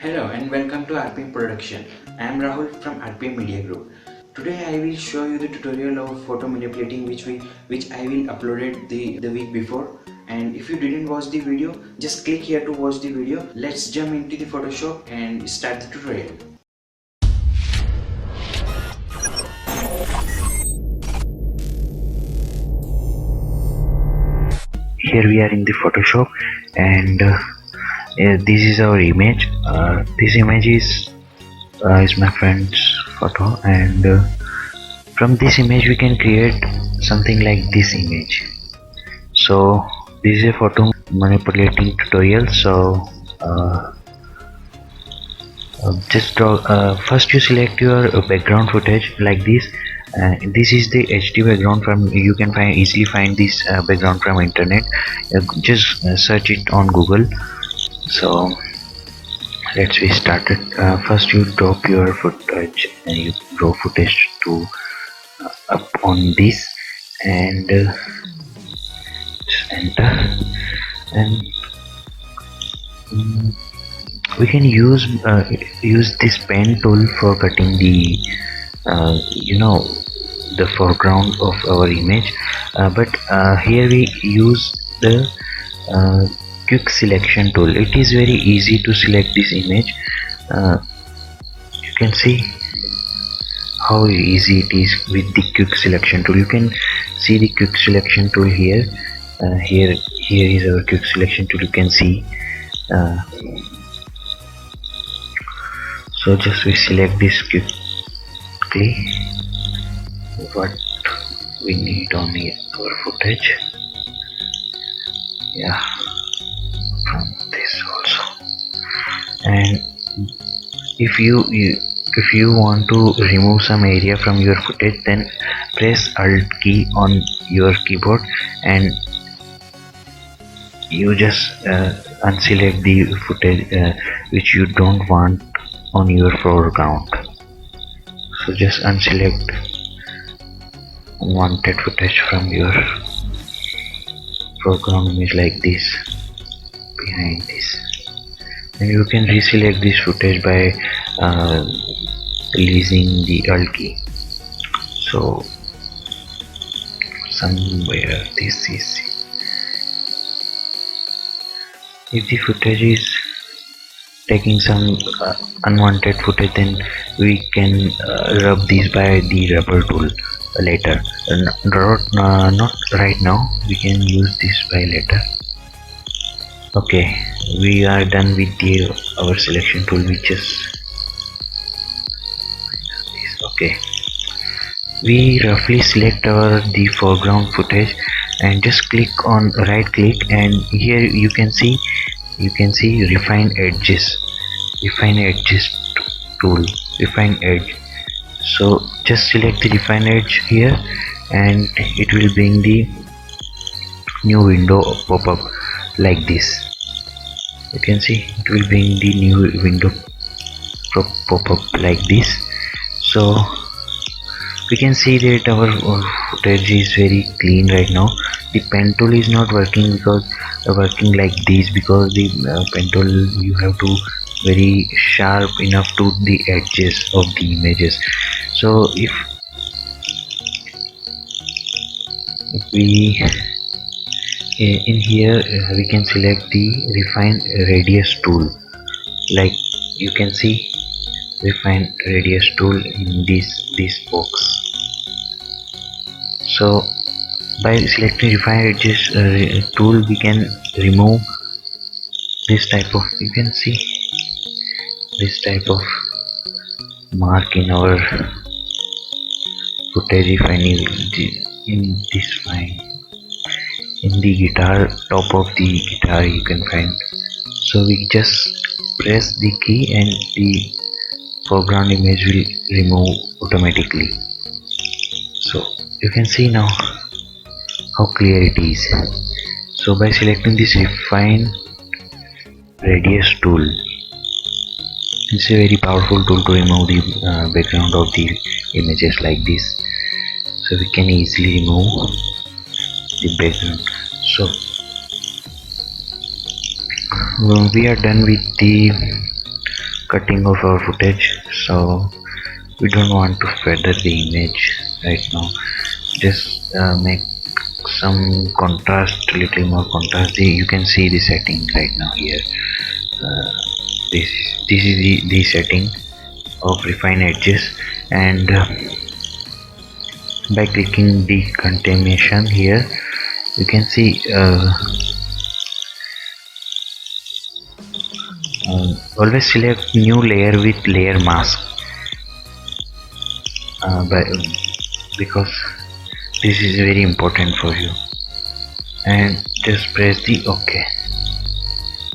Hello and welcome to RPM Production. I am Rahul from RPM Media Group. Today I will show you the tutorial of photo manipulating which I will uploaded the week before. And if you didn't watch the video, just click here to watch the video. Let's jump into the Photoshop and start the tutorial. Here we are in the Photoshop, and this is our image. This image is my friend's photo, and from this image we can create something like this image. So this is a photo manipulating tutorial. So just draw. First you select your background footage like this. This is the HD background from, you can easily find this background from internet. Just search it on Google. So let's be started. First you drop your footage and you draw footage to up on this, and just enter, and we can use this pen tool for cutting the the foreground of our image, but here we use the quick selection tool. It is very easy to select this image. You can see how easy it is with the quick selection tool. You can see the quick selection tool here. Here is our quick selection tool. You can see. So just we select this quickly what we need on our footage. Yeah, from this also. And if you want to remove some area from your footage, then press Alt key on your keyboard and you just unselect the footage which you don't want on your foreground. So just unselect unwanted footage from your foreground image like this, behind this, and you can reselect this footage by releasing the Alt key. So somewhere this is, if the footage is taking some unwanted footage, then we can rub these by the rubber tool later. Not right now, we can use this by later. Okay, we are done with our selection tool. We just okay, we roughly select the foreground footage and just click on right click, and here you can see refine edges tool, refine edge. So just select the refine edge here, and it will bring the new window pop up like this. You can see it will bring the new window pop up like this. So we can see that our footage is very clean right now. The pen tool is not working because working like this, because the pen tool, you have to very sharp enough to the edges of the images. So if we in here we can select the refine radius tool, like you can see refine radius tool in this box. So by selecting refine radius tool, we can remove this type of, you can see this type of mark in our footage. If any in this fine, in the guitar, top of the guitar you can find. So we just press the key and the foreground image will remove automatically. So you can see now how clear it is. So by selecting this refine radius tool, it's a very powerful tool to remove the background of the images like this. So we can easily remove the background. So we are done with the cutting of our footage, so we don't want to feather the image right now. Just make some contrast, little more contrast. You can see the setting right now here. uh, this is the setting of refine edges, and by clicking decontamination here you can see always select new layer with layer mask, because this is very important for you, and just press the OK.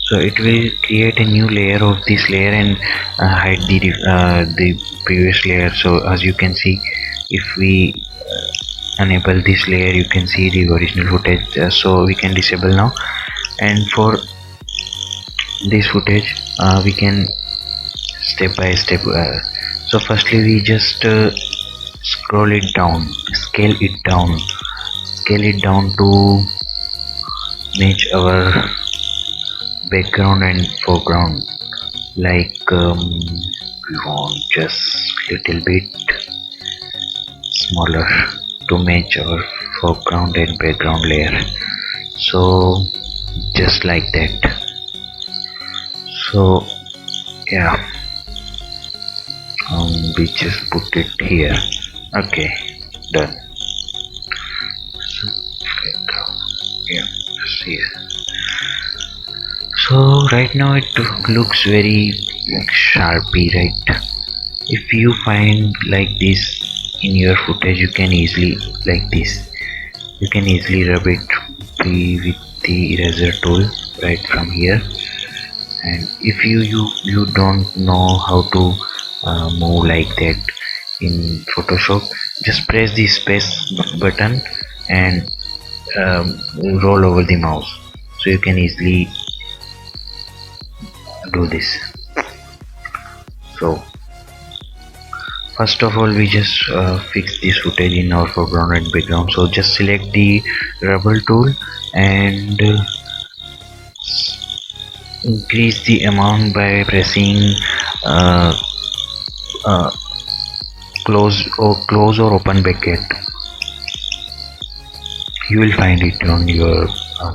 So it will create a new layer of this layer and hide the previous layer. So as you can see, if we enable this layer, you can see the original footage. So we can disable now, and for this footage we can step by step. So firstly we just scroll it down, scale it down to match our background and foreground. Like we want just little bit smaller to match our foreground and background layer. So just like that. So yeah, we just put it here. Okay, done. So background, yeah, just here. So right now it looks very sharpy, right? If you find like this in your footage, you can easily, like this, you can easily rub it with the eraser tool right from here. And if you don't know how to move like that in Photoshop, just press the space button and roll over the mouse, so you can easily do this. So first of all we just fix this footage in our foreground and background. So just select the rubber tool and increase the amount by pressing uh, uh, close or open bracket. You will find it on your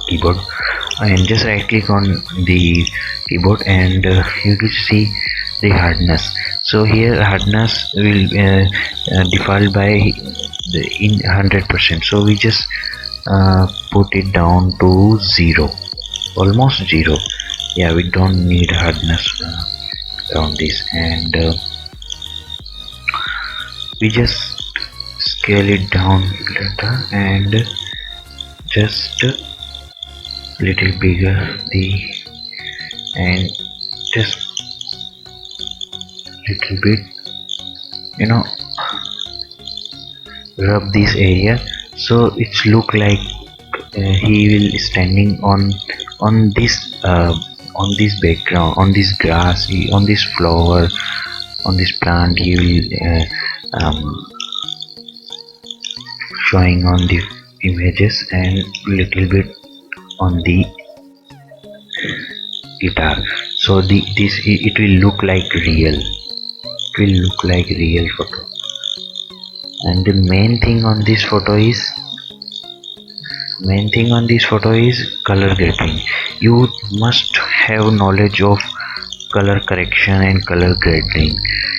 keyboard, and just right click on the keyboard and you will see the hardness. So here hardness will default by in 100%. So we just put it down to 0, almost 0. Yeah, we don't need hardness around this, and we just scale it down later and just little bigger and just little bit, rub this area, so it's look like he will standing on this background, on this grass, on this flower, on this plant. He will showing on the images and little bit on the guitar. So it will look like real. It will look like real photo. And the main thing on this photo is color grading. You must have knowledge of color correction and color grading.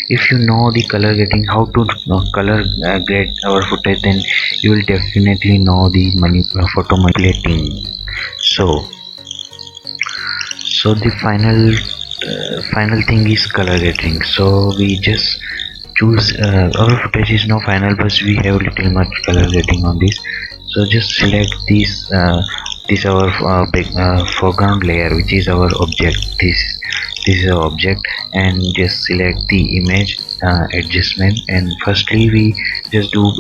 If you know the color grading, how to color grade our footage, then you will definitely know the photo manipulating. So the final thing is color grading. So we just choose our footage is no final, but we have little much color grading on this. So just select this our big foreground layer, which is our object. This is our object, and just select the image adjustment, and firstly we just do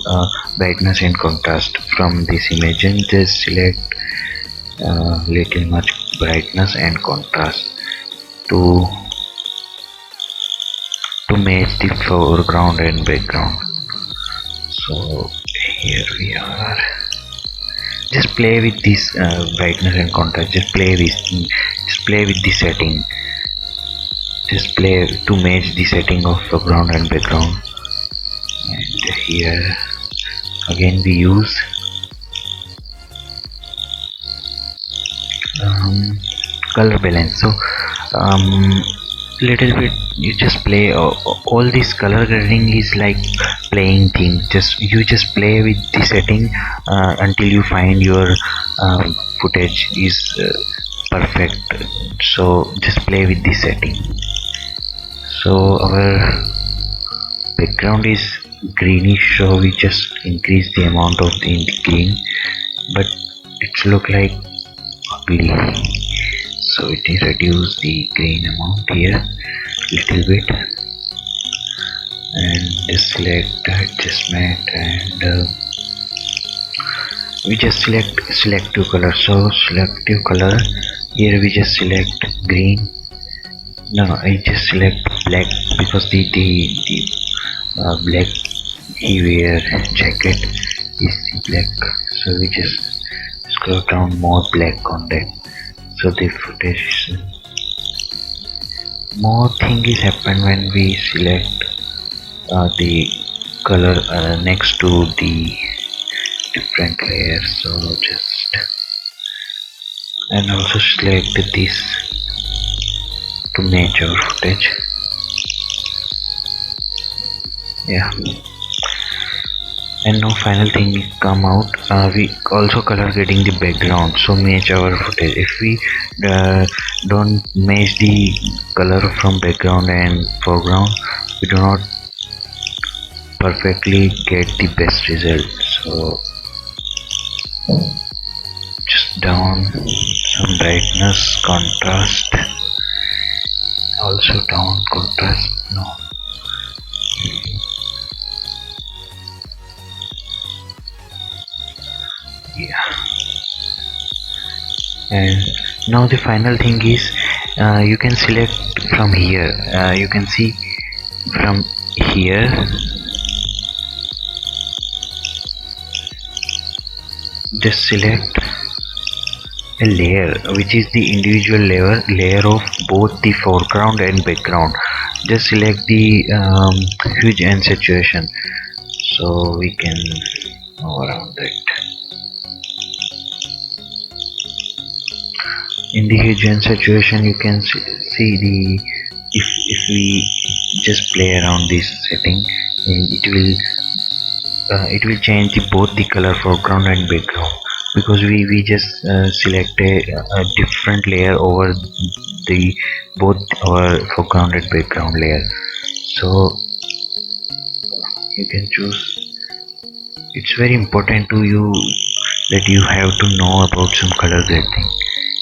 brightness and contrast from this image, and just select little much brightness and contrast to match the foreground and background. So here we are. Just play with this brightness and contrast. Just play with the setting. just play to match the setting of foreground and background. And here again we use color balance. So little bit you just play all this color grading is like playing thing. You just play with the setting until you find your footage is perfect. So just play with the setting. So our background is greenish, so we just increase the amount of the green, but it's look like ugly, so it reduce the green amount here little bit, and just select adjustment, and we just select selective color. So selective color, here we just select green. No, I just select black because the black he wear jacket is the black, so we just scroll down more black on that, so the footage more thing is happen when we select the color next to the different layer. So just, and also select this to match our footage. Yeah, and now final thing come out, we also color grading the background, so match our footage. If we don't match the color from background and foreground, we do not perfectly get the best result. So just down some brightness, contrast, also down contrast. No, yeah. And now the final thing is, you can select from here, you can see from here, just select a layer which is the individual layer of both the foreground and background. Just select the hue and saturation, so we can move around it. In the hue and saturation, you can see the, if we just play around this setting, it will change both the color foreground and background, because we just select a different layer over the both our foreground and background layer. So you can choose. It's very important to you that you have to know about some color grading.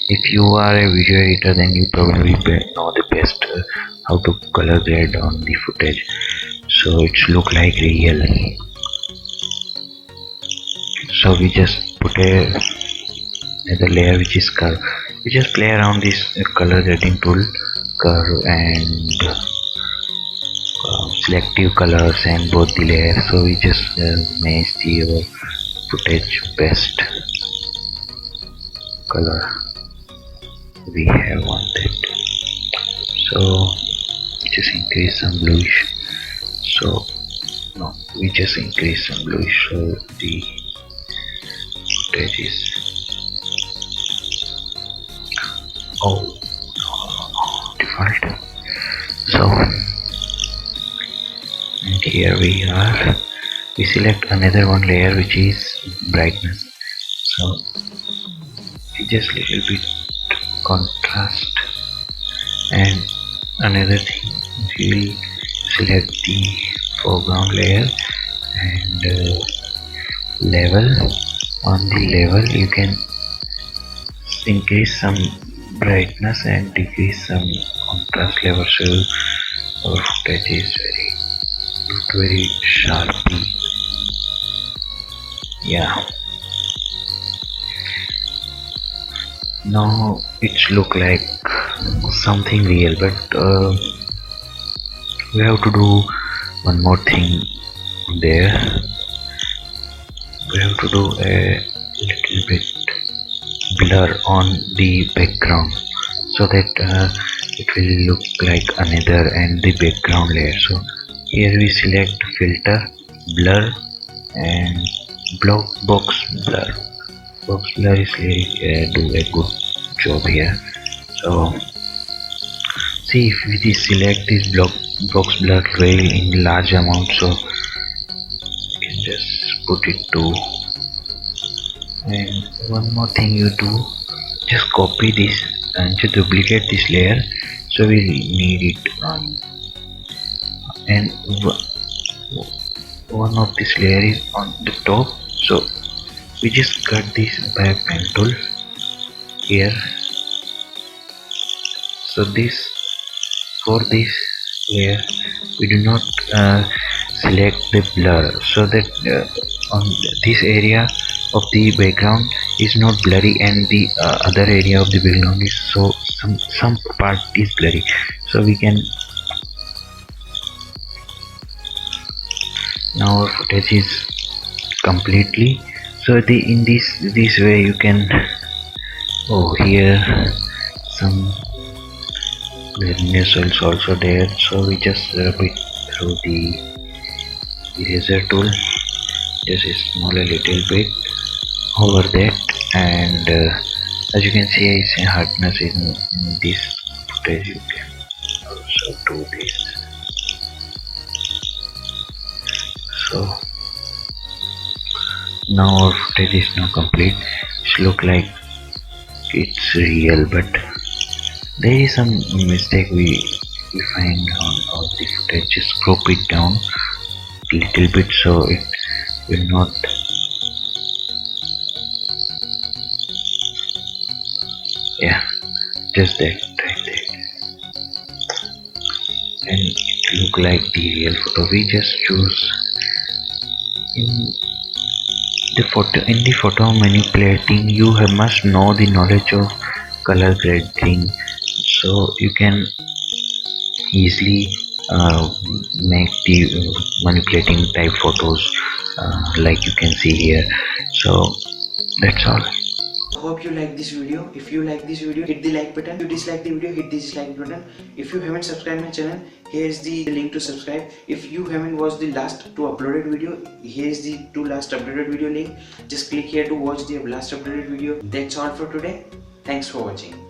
If you are a video editor, then you probably know the best how to color grade on the footage, so it's look like real. So we just put another layer which is curve. We just play around this color grading tool, curve and selective colors and both the layers. So we just match the footage best color we have wanted. So just increase some bluish. So no, we just increase some bluish, so the footage is, oh no, default. So, and here we are, we select another one layer which is brightness. So we just little bit contrast, and another thing, we will select the foreground layer and level. On the level you can increase some brightness and decrease some contrast level, so our footage is very sharply. Yeah, now it's look like something real, but we have to do one more thing there. We have to do a little bit blur on the background, so that it will look like another and the background layer. So here we select filter, blur and block box blur. Box blur is do a good job here. So see, if we select this box blur rail in large amount, so you can just put it to. And one more thing you do, just copy this and just duplicate this layer, so we need it on. And one of this layer is on the top, so we just cut this by pen tool here. So this, for this layer we do not select the blur, so that on this area of the background is not blurry, and the other area of the background is, so some part is blurry, so we can. Now our footage is completely, so the in this way you can. Oh, here some blurriness is also there, so we just rub it through the eraser tool, just small a little bit over that. And as you can see, I see hardness in this footage. You can also do this. So now our footage is now complete. It look like it's real, but there is some mistake we find on all the footage. Just crop it down a little bit so it will not. Yeah, just that right there, and it look like the real photo. We just choose in the photo manipulating. You must know the knowledge of color grading, so you can easily make the manipulating type photos like you can see here. So that's all. Hope you like this video. If you like this video, hit the like button. If you dislike the video, hit the dislike button. If you haven't subscribed my channel, here is the link to subscribe. If you haven't watched the last two uploaded video, here is the two last uploaded video link. Just click here to watch the last uploaded video. That's all for today. Thanks for watching.